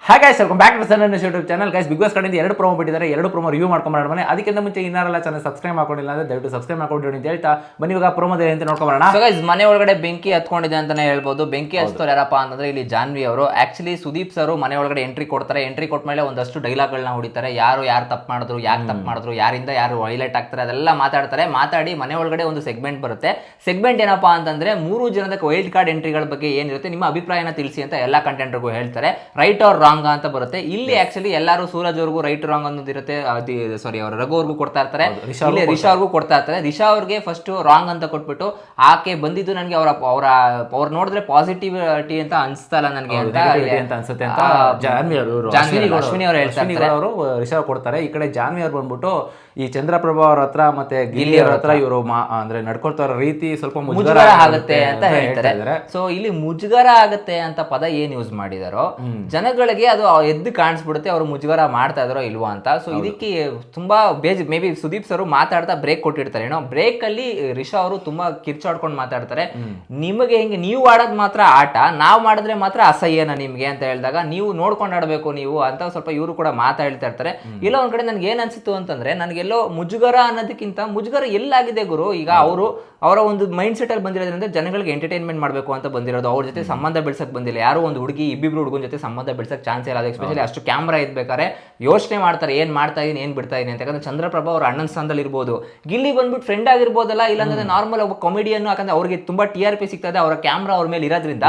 Hi guys, welcome back to Sun YouTube channel. Guys, big boss ಕಡೆಯಿಂದ 2 promo ಬಿಟ್ಟಿದ್ದಾರೆ. 2 promo review ಮಾಡ್ಕೊಂಬರೋಣ. ಅದಕ್ಕಿಂತ ಮುಂಚೆ ಇನ್ನಾರೆಲ್ಲ channel subscribe ಮಾಡ್ಕೊಂಡಿಲ್ಲ ಅಂದ್ರೆ ದಯವಿಟ್ಟು ಸಬ್ಸ್ಕ್ರೈಬ್ ಮಾಡ್ಕೊಂಡು ಅಂತ ಹೇಳ್ತಾ ಬನ್ನಿ ಇವಾಗ ಪ್ರೋಮೋದ ಅಂತ ನೋಡ್ಕೊಂಬರೋಣ. ಸೊ ಗೈಸ್, ಮನೆ ಒಳಗಡೆ ಬೆಂಕಿ ಹತ್ಕೊಂಡಿದೆ ಅಂತಾನೆ ಹೇಳ್ಬೋದು. ಬೆಂಕಿ ಹಚ್ತವ್ರು ಯಾರಪ್ಪ ಅಂತಂದ್ರೆ ಇಲ್ಲಿ ಜಾನ್ವಿ ಅವರು. ಆಕ್ಚುಲಿ ಸುದೀಪ್ ಸರ್ ಮನೆ ಒಳಗಡೆ ಎಂಟ್ರಿ ಕೊಡ್ತಾರೆ. ಎಂಟ್ರಿ ಕೊಟ್ಮೇಲೆ ಒಂದಷ್ಟು ಡೈಲಾಗ್ಗಳನ್ನ ಹೊಡಿತಾರೆ. ಯಾರು ತಪ್ಪು ಮಾಡಿದ್ರು, ಯಾಕೆ ತಪ್ಪು ಮಾಡಿದ್ರು, ಯಾರಿಂದ ಯಾರು ಹೈಲೈಟ್ ಆಗ್ತಾರೆ ಅದೆಲ್ಲ ಮಾತಾಡ್ತಾರೆ. ಮಾತಾಡಿ ಮನೆ ಒಳಗಡೆ ಒಂದು ಸೆಗ್ಮೆಂಟ್ ಬರುತ್ತೆ. ಸೆಗ್ಮೆಂಟ್ ಏನಪ್ಪಾ ಅಂತಂದ್ರೆ 3 ಜನದ ವೈಲ್ಡ್ ಕಾರ್ಡ್ ಎಂಟ್ರಿಗಳ ಬಗ್ಗೆ ಏನಿರುತ್ತೆ ನಿಮ್ಮ ಅಭಿಪ್ರಾಯನ ತಿಳಿಸಿ ಅಂತ ಎಲ್ಲಾ ಕಂಟೆಂಟ್ರಿಗೂ ಹೇಳ್ತಾರೆ. ರೈಟ್ ಆರ್ ರಾಂಗ್ ಅಂತ ಬರುತ್ತೆ. ಇಲ್ಲಿ ಆಕ್ಚುಲಿ ಎಲ್ಲರೂ ಸೂರಜ್ ಅವ್ರಿಗೂ ರೈಟ್ ರಾಂಗ್ ಅನ್ನೋದು ಇರುತ್ತೆ. ಸಾರಿ, ಅವರು ರಘು ಅವ್ರಿಗೂ ಕೊಡ್ತಾ ಇರ್ತಾರೆ, ಇಲ್ಲಿ ರಿಷಾ ಅವ್ರಿಗೂ ಕೊಡ್ತಾ ಇರ್ತಾರೆ. ರಿಷಾ ಅವ್ರಿಗೆ ಫಸ್ಟ್ ರಾಂಗ್ ಅಂತ ಕೊಟ್ಬಿಟ್ಟು ಆಕೆ ಬಂದಿದ್ದು ನನಗೆ ಅವ್ರ ನೋಡಿದ್ರೆ ಪಾಸಿಟಿವಿಟಿ ಅಂತ ಅನ್ಸ್ತಾ ಇಲ್ಲ ನನಗೆ ಅಂತ ಅನ್ಸುತ್ತೆ ಅಂತ ಅಶ್ವಿನಿ ಅವರು ಹೇಳ್ತಾರೆ. ಅವರು ರಿಷಾ ಕೊಡ್ತಾರೆ. ಈ ಕಡೆ ಜಾನ್ವಿ ಅವ್ರು ಬಂದ್ಬಿಟ್ಟು ಈ ಚಂದ್ರಪ್ರಭಾ ಅವ್ರ ಹತ್ರ ಮತ್ತೆ ಗಿಲ್ಲಿ ಅವ್ರ ಹತ್ರ ಇವರು ಅಂದ್ರೆ ನಡ್ಕೊಳ್ತಾ ಇರೋ ರೀತಿ ಸ್ವಲ್ಪ ಮುಜುಗರ ಆಗುತ್ತೆ ಅಂತ ಹೇಳ್ತಾರೆ. ಸೊ ಇಲ್ಲಿ ಮುಜುಗರ ಆಗುತ್ತೆ ಅಂತ ಪದ ಏನ್ ಯೂಸ್ ಮಾಡಿದಾರೋ ಜನಗಳಿಗೆ ಅದು ಎದ್ದು ಕಾಣಿಸ್ಬಿಡುತ್ತೆ ಅವ್ರು ಮುಜುಗರ ಮಾಡ್ತಾ ಇದಾರೋ ಇಲ್ವಾ ಅಂತ. ಸೊ ಇದಕ್ಕೆ ತುಂಬಾ ಮೇ ಬಿ ಸುದೀಪ್ ಸರ್ ಮಾತಾಡ್ತಾ ಬ್ರೇಕ್ ಕೊಟ್ಟಿರ್ತಾರೆ. ಏನೋ ಬ್ರೇಕ್ ಅಲ್ಲಿ ರಿಷಾ ಅವರು ತುಂಬಾ ಕಿರ್ಚಾಡ್ಕೊಂಡು ಮಾತಾಡ್ತಾರೆ. ನಿಮಗೆ ಹೆಂಗೆ ನೀವು ಆಡೋದ್ ಮಾತ್ರ ಆಟ, ನಾವ್ ಮಾಡಿದ್ರೆ ಮಾತ್ರ ಅಸಹ್ಯನ ನಿಮ್ಗೆ ಅಂತ ಹೇಳಿದಾಗ ನೀವು ನೋಡ್ಕೊಂಡು ಆಡ್ಬೇಕು ನೀವು ಅಂತ ಸ್ವಲ್ಪ ಇವರು ಕೂಡ ಮಾತಾಡ್ತಾ ಇರ್ತಾರೆ. ಇಲ್ಲ ಒಂದ್ ಕಡೆ ನನ್ಗೆ ಏನ್ ಅನ್ಸಿತ್ತು ಅಂತಂದ್ರೆ ನನಗೆಲ್ಲೋ ಮುಜುಗರ ಅನ್ನೋದಕ್ಕಿಂತ ಮುಜುಗರ ಎಲ್ಲಾಗಿದೆ ಗುರು. ಈಗ ಅವರ ಒಂದು ಮೈಂಡ್ ಸೆಟ್ ಅಲ್ಲಿ ಬಂದಿರೋದ್ರಿಂದ ಜನಗಳಿಗೆ ಎಂಟರ್ಟೈನ್ಮೆಂಟ್ ಮಾಡಬೇಕು ಅಂತ ಬಂದಿರೋದು. ಅವ್ರ ಜೊತೆ ಸಂಬಂಧ ಬೆಳ್ಸಕ್ ಬಂದಿಲ್ಲ. ಯಾರೋ ಒಂದು ಹುಡುಗಿ ಇಬ್ಬಿಬ್ರು ಹುಡುಗನ ಜೊತೆ ಸಂಬಂಧ ಬೆಳ್ಸಕ್ ಚಾನ್ಸ್ ಇಲ್ಲ. ಅದು ಎಸ್ಪೆಷಲಿ ಅಷ್ಟು ಕ್ಯಾಮ್ರಾ ಇದ್ಬೇಕಾದ್ರೆ ಯೋಚನೆ ಮಾಡ್ತಾರೆ ಏನ್ ಮಾಡ್ತಾ ಇದೀನಿ, ಏನ್ ಬಿಡ್ತಾ ಇದೀನಿ ಅಂತ. ಯಾಕಂದ್ರೆ ಚಂದ್ರಪ್ರಭಾ ಅವ್ರ ಅಣ್ಣನ ಸ್ಥಾನದಲ್ಲಿ ಇರ್ಬೋದು, ಗಿಲ್ಲಿ ಬಂದ್ಬಿಟ್ಟು ಫ್ರೆಂಡ್ ಆಗಿರ್ಬೋದಲ್ಲ, ಇಲ್ಲಾಂದ್ರೆ ನಾರ್ಮಲ್ ಒಬ್ಬ ಕಾಮಿಡಿಯನ್. ಯಾಕಂದ್ರೆ ಅವ್ರಿಗೆ ತುಂಬಾ TRP ಸಿಗ್ತದೆ ಅವರ ಕ್ಯಾಮ್ರಾ ಅವ್ರ ಮೇಲೆ ಇರೋದ್ರಿಂದ.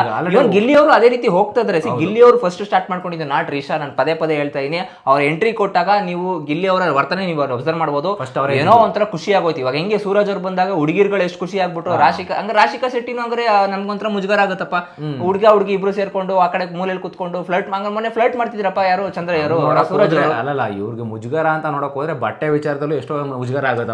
ಗಿಲ್ಲಿ ಅವರು ಅದೇ ರೀತಿ ಹೋಗ್ತಾ ಇದಾರೆ. ಗಿಲ್ಲಿ ಅವರು ಫಸ್ಟ್ ಸ್ಟಾರ್ಟ್ ಮಾಡ್ಕೊಂಡಿದ್ದು ನಾಟ್ ರಿಷಾ. ನಾನು ಪದೇ ಹೇಳ್ತಾ ಇದೀನಿ. ಅವ್ರ ಎಂಟ್ರಿ ಕೊಟ್ಟಾಗ ನೀವು ಗಿಲ್ಲಿ ಅವರ ವರ್ತನೆ ನೀವು ಅಬ್ಸರ್ವ್ ಮಾಡ್ಬೋದು. ಏನೋ ಒಂಥರ ಖುಷಿ ಆಗೋಯ್ತು. ಇವಾಗ ಹೆಂಗೆ ಸೂರಜ್ ಅವ್ರು ಬಂದಾಗ ಹುಡುಗಿರ್ಗಳು ಎಷ್ಟು ಖುಷಿ ಆಗ್ಬಿಟ್ಟು, ರಾಶಿಕಾ ಶೆಟ್ಟಿನೂ ಅಂದ್ರೆ ನಮ್ಗೊಂಥರ ಮುಜುಗರ ಆಗುತ್ತಪ್ಪ. ಹುಡುಗಿ ಇಬ್ರು ಸೇರ್ಕೊಂಡು ಆ ಕಡೆ ಮೂಲೆಯಲ್ಲಿ ಕುತ್ಕೊಂಡು ಮೊನ್ನೆ ಫ್ಲರ್ಟ್ ಮಾಡ್ತಿದ್ರಪ್ಪ ಯಾರು ಚಂದ್ರ ಯಾರು ಸೂರಜ್ ಅಲ್ಲಲ್ಲ. ಇವ್ರಿಗೆ ಮುಜುಗರ ಅಂತ ನೋಡಕ್ ಹೋದ್ರೆ ಬಟ್ಟೆ ವಿಚಾರದಲ್ಲೂ ಎಷ್ಟೋ ಮುಜುಗರ ಆಗುತ್ತೆ.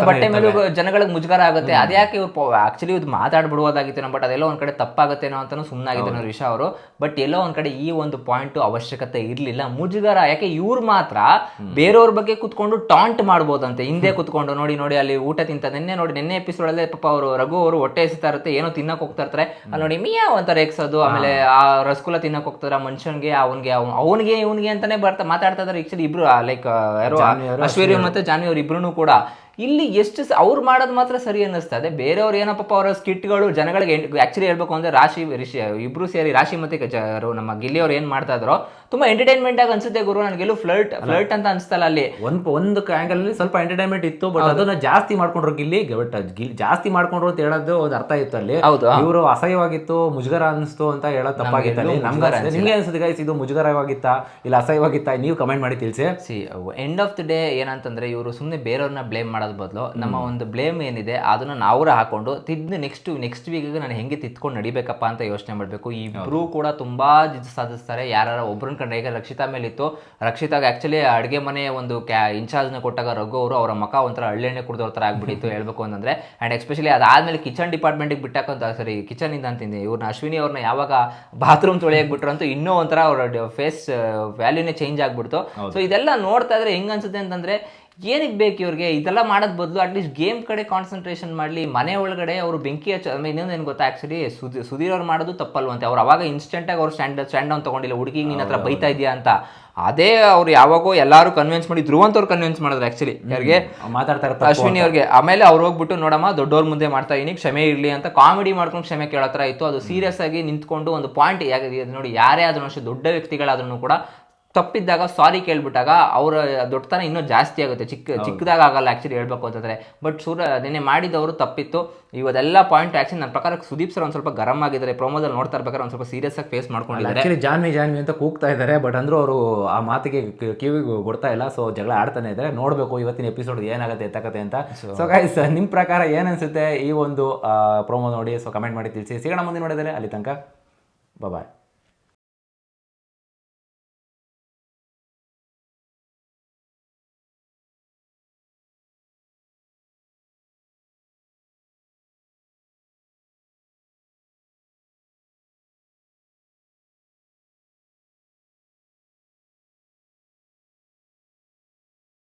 ಬಟ್ಟೆ ಮೇಲೆ ಜನಗಳಿಗೆ ಮುಜುಗರ ಆಗುತ್ತೆ. ಅದ್ಯಾಕೆ ಇವ್ರು ಆಕ್ಚುಲಿ ಇದು ಮಾತಾಡ್ಬಿಡುವುದಾಗಿತ್ತೇನೋ, ಬಟ್ ಅದೆಲ್ಲ ಒಂದ್ ಕಡೆ ತಪ್ಪಾಗತ್ತೇನೋ ಅಂತಾನು ಸುಮ್ಮನಾಗಿದ್ದೇನೋ ರಿಷಾ ಅವರು. ಬಟ್ ಎಲ್ಲೋ ಒಂದ್ ಕಡೆ ಈ ಒಂದು ಪಾಯಿಂಟ್ ಅವಶ್ಯಕತೆ ಇರ್ಲಿಲ್ಲ ಮುಜುಗರ. ಯಾಕೆ ಇವ್ರು ಮಾತ್ರ ಬೇರೆಯವ್ರ ಬಗ್ಗೆ ಕುತ್ಕೊಂಡು ಟಾಂಟ್ ಮಾಡ್ಬೋದಂತೆ. ಹಿಂದೆ ಕುತ್ಕೊಂಡು ನೋಡಿ ಅಲ್ಲಿ ಊಟ ತಿಂತ ನಿನ್ನೆ ಎಪಿಸೋಡ್ ಅಲ್ಲೇ ಪಾಪ ಅವರು ರಘು ಅವರು ಹೊಟ್ಟೆ ಎಸಿತಾ ಇರುತ್ತೆ, ಏನೋ ತಿನ್ನಕ್ ಹೋಗ್ತಾ ಇರ್ತಾರೆ. ಅಲ್ಲಿ ನೋಡಿ ಮಿಯಾ ಒಂಥರ ಎಕ್ಸೋದು, ಆಮೇಲೆ ಆ ರಸಗುಲ್ಲ ತಿನ್ನಕ್ ಹೋಗ್ತಾರೆ ಮನುಷ್ಯನ್ಗೆ, ಅವನಿಗೆ ಇವನ್ಗೆ ಅಂತಾನೆ ಮಾತಾಡ್ತಾ ಇದಾರೆ. ಆಕ್ಚುಲಿ ಇಬ್ರು ಲೈಕ್ ಯಾರು ಅಶ್ವರ್ಯ ಮತ್ತೆ ಜಾನ್ವಿ ಅವ್ರು ಇಬ್ರು ಕೂಡ ಇಲ್ಲಿ ಎಷ್ಟು ಅವ್ರು ಮಾಡೋದು ಮಾತ್ರ ಸರಿ ಅನ್ನಿಸ್ತದೆ. ಬೇರೆಯವ್ರು ಏನಪ್ಪ ಅವರ ಸ್ಕಿಟ್ಗಳು ಜನಗಳಿಗೆ ಆಕ್ಚುಲಿ ಹೇಳ್ಬೇಕು ಅಂದ್ರೆ ಇಬ್ರು ಸೇರಿ ರಾಶಿ ಮತ್ತೆ ನಮ್ಮ ಗಿಲ್ಲಿ ಅವ್ರು ಏನ್ ಮಾಡ್ತಾ ಇದ್ರು ತುಂಬಾ ಎಂಟರ್ಟೈನ್ಮೆಂಟ್ ಆಗಿ ಅನ್ಸುತ್ತೆ ಗುರು. ನನಗೆಲ್ಲೂ ಫ್ಲರ್ಟ್ ಅಂತ ಅನ್ಸ್ತಲ್ಲ. ಅಲ್ಲಿ ಒಂದು ಆಂಗಲ್ ಅಲ್ಲಿ ಸ್ವಲ್ಪ ಎಂಟರ್ಟೈನ್ಮೆಂಟ್ ಇತ್ತು, ಬಟ್ ಅದನ್ನ ಜಾಸ್ತಿ ಮಾಡ್ಕೊಂಡ್ರು ಗಿಲ್ಲಿ. ಜಾಸ್ತಿ ಮಾಡ್ಕೊಂಡ್ರು ಅಂತ ಹೇಳೋದು ಒಂದು ಅರ್ಥ ಇತ್ತು ಅಲ್ಲಿ. ಇವರು ಅಸಹ್ಯವಾಗಿತ್ತು, ಮುಜುಗರ ಅನಿಸ್ತು ಅಂತ ಹೇಳೋದು ತಪ್ಪಾಗಿತ್ತು ಅಲ್ಲಿ. ನಿಮ್ಗೆ ಅನ್ಸುತ್ತೆ ಗೈಸ್ ಇದು ಮುಜುಗರವಾಗಿತ್ತಾ ಇಲ್ಲ ಅಸಹ್ಯವಾಗಿತ್ತಾ? ನೀವು ಕಮೆಂಟ್ ಮಾಡಿ ತಿಳಿಸಿ. ಎಂಡ್ ಆಫ್ ದಿ ಡೇ ಏನಂತಂದ್ರೆ ಇವರು ಸುಮ್ಮನೆ ಬೇರೆಯವ್ರನ್ನ ಬ್ಲೇಮ್ ಮಾಡೋದು ಬದಲು ನಮ್ಮ ಒಂದು ಬ್ಲೇಮ್ ಏನಿದೆ ಅದನ್ನ ನಾವರ ಹಾಕೊಂಡು ನೆಕ್ಸ್ಟ್ ವೀಕ್ ನಾನು ಹೆಂಗೆ ತಿತ್ಕೊಂಡು ನಡಿಬೇಕಪ್ಪ ಅಂತ ಯೋಚನೆ ಮಾಡಬೇಕು. ಇಬ್ರು ಕೂಡ ತುಂಬಾ ಸಾಧಿಸ್ತಾರೆ. ಯಾರು ಒಬ್ರನ್ನ ಕಂಡ್ರೆ ಈಗ ರಕ್ಷಿತಾ ಮೇಲಿತ್ತು. ರಕ್ಷಿತಾಗ ಆಕ್ಚುಲಿ ಅಡುಗೆ ಮನೆ ಒಂದು ಇನ್ಚಾರ್ಜ್ನ ಕೊಟ್ಟಾಗ ರಘು ಅವರು ಅವರ ಮಕ ಒಂಥರ ಹಳ್ಳೆಣ್ಣೆ ಕುಡಿದವ್ರ ಥರ ಆಗ್ಬಿಟ್ಟಿತ್ತು ಹೇಳ್ಬೇಕು ಅಂತಂದ್ರೆ. ಆ್ಯಂಡ್ ಎಸ್ಪೆಷಲಿ ಅದಾದ್ಮೇಲೆ ಕಿಚನ್ ಡಿಪಾರ್ಟ್ಮೆಂಟ್ಗೆ ಬಿಟ್ಟಾಕಂತ ಕಿಚನ್ ಇಂದ ಅಂತೀನಿ ಇವ್ರನ್ನ ಅಶ್ವಿನಿ ಅವ್ರನ್ನ ಯಾವಾಗ ಬಾತ್ರೂಮ್ ತೊಳೆಯಾಗಿ ಬಿಟ್ರು ಅಂತೂ ಇನ್ನೂ ಒಂಥರ ಅವ್ರ ಫೇಸ್ ವ್ಯಾಲ್ಯೂನೇ ಚೇಂಜ್ ಆಗ್ಬಿಡ್ತು. ಸೊ ಇದೆಲ್ಲ ನೋಡ್ತಾ ಇದ್ರೆ ಹೆಂಗ್ ಅನ್ಸುತ್ತೆ ಅಂತಂದ್ರೆ ಏನಕ್ಕೆ ಬೇಕು ಇವ್ರಿಗೆ ಇದೆಲ್ಲ ಮಾಡೋದ್ ಬದಲು ಅಟ್ಲೀಸ್ಟ್ ಗೇಮ್ ಕಡೆ ಕಾನ್ಸಂಟ್ರೇಷನ್ ಮಾಡಲಿ. ಮನೆ ಒಳಗಡೆ ಅವರು ಬೆಂಕಿ ಇನ್ನೊಂದು ಏನು ಗೊತ್ತಾ, ಆಕ್ಚುಲಿ ಸುಧೀರ್ ಅವ್ರು ಮಾಡೋದು ತಪ್ಪಲ್ವಂತೆ. ಅವ್ರು ಅವಾಗ ಇನ್ಸ್ಟೆಂಟ್ ಆಗಿ ಅವ್ರು ಸ್ಟ್ಯಾಂಡ್ ಡೌನ್ ತಗೊಂಡಿಲ್ಲ ಹುಡುಗಿಗೆ ನಿನ್ನ ಹತ್ರ ಬೈತಾ ಇದೆಯಾ ಅಂತ. ಅದೇ ಅವ್ರು ಯಾವಾಗೋ ಎಲ್ಲಾರು ಕನ್ವಿನ್ಸ್ ಮಾಡಿ ಧ್ರುವಂತ್ ಅವ್ರು ಕನ್ವಿನ್ಸ್ ಮಾಡಿದ್ರು ಆಕ್ಚುಲಿ ಯಾರಿಗೆ ಮಾತಾಡ್ತಾರೆ ಅಶ್ವಿನಿ ಅವ್ರಿಗೆ. ಆಮೇಲೆ ಅವ್ರು ಹೋಗ್ಬಿಟ್ಟು ನೋಡಮ್ಮ ದೊಡ್ಡವ್ರ ಮುಂದೆ ಮಾಡ್ತಾ ಇದೀನಿ ಕ್ಷಮೆ ಇರ್ಲಿ ಅಂತ ಕಾಮಿಡಿ ಮಾಡ್ಕೊಂಡು ಕ್ಷಮೆ ಕೇಳೋ ಥರ ಇತ್ತು. ಅದು ಸೀರಿಯಸ್ ಆಗಿ ನಿಂತ್ಕೊಂಡು ಒಂದು ಪಾಯಿಂಟ್ ನೋಡಿ, ಯಾರೇ ಆದ್ರೂ ಅಷ್ಟೇ ದೊಡ್ಡ ವ್ಯಕ್ತಿಗಳಾದ್ರೂ ಕೂಡ ತಪ್ಪಿದ್ದಾಗ ಸಾರಿ ಕೇಳ್ಬಿಟ್ಟಾಗ ಅವರ ದೊಡ್ಡತನ ಇನ್ನೂ ಜಾಸ್ತಿ ಆಗುತ್ತೆ. ಚಿಕ್ಕದಾಗ ಆಗಲ್ಲ ಆಕ್ಚುಲಿ ಹೇಳ್ಬೇಕು ಅಂತಂದ್ರೆ. ಬಟ್ ನಿನ್ನೆ ಮಾಡಿದವರು ತಪ್ಪಿತ್ತು. ಇವದೆಲ್ಲ ಪಾಯಿಂಟ್ ಆಕ್ಚುಲಿ ನನ್ನ ಪ್ರಕಾರ ಸುದೀಪ್ ಸರ್ ಒಂದ್ ಸ್ವಲ್ಪ ಗರಂ ಆಗಿದ್ದಾರೆ. ಪ್ರೋಮೋದಲ್ಲಿ ನೋಡ್ತಾ ಇರ್ಬೇಕಾದ್ರೆ ಒಂದ್ ಸ್ವಲ್ಪ ಸೀರಿಯಸ್ ಆಗಿ ಫೇಸ್ ಮಾಡ್ಕೊಂಡಿದ್ದಾರೆ. ಆಕ್ಚುಲಿ ಜಾನ್ವಿ ಅಂತ ಕೂಗ್ತಾ ಇದ್ದಾರೆ, ಬಟ್ ಅಂದ್ರೂ ಅವರು ಆ ಮಾತಿಗೆ ಕಿವಿಗೆ ಕೊಡ್ತಾ ಇಲ್ಲ. ಸೊ ಜಗಳ ಆಡ್ತಾನೆ ಇದ್ದಾರೆ. ನೋಡ್ಬೇಕು ಇವತ್ತಿನ ಎಪಿಸೋಡ್ ಏನಾಗುತ್ತೆ ಎತ್ತಕತೆ ಅಂತ. ಸೊ ಗೈಸ್, ನಿಮ್ ಪ್ರಕಾರ ಏನ್ ಅನ್ಸುತ್ತೆ ಈ ಒಂದು ಪ್ರೋಮೋ ನೋಡಿ? ಸೊ ಕಮೆಂಟ್ ಮಾಡಿ ತಿಳಿಸಿ. ಸಿಗೋಣ ಮುಂದೆ ನೋಡಿದರೆ ಅಲ್ಲಿ ತನಕ ಬಾಯ್.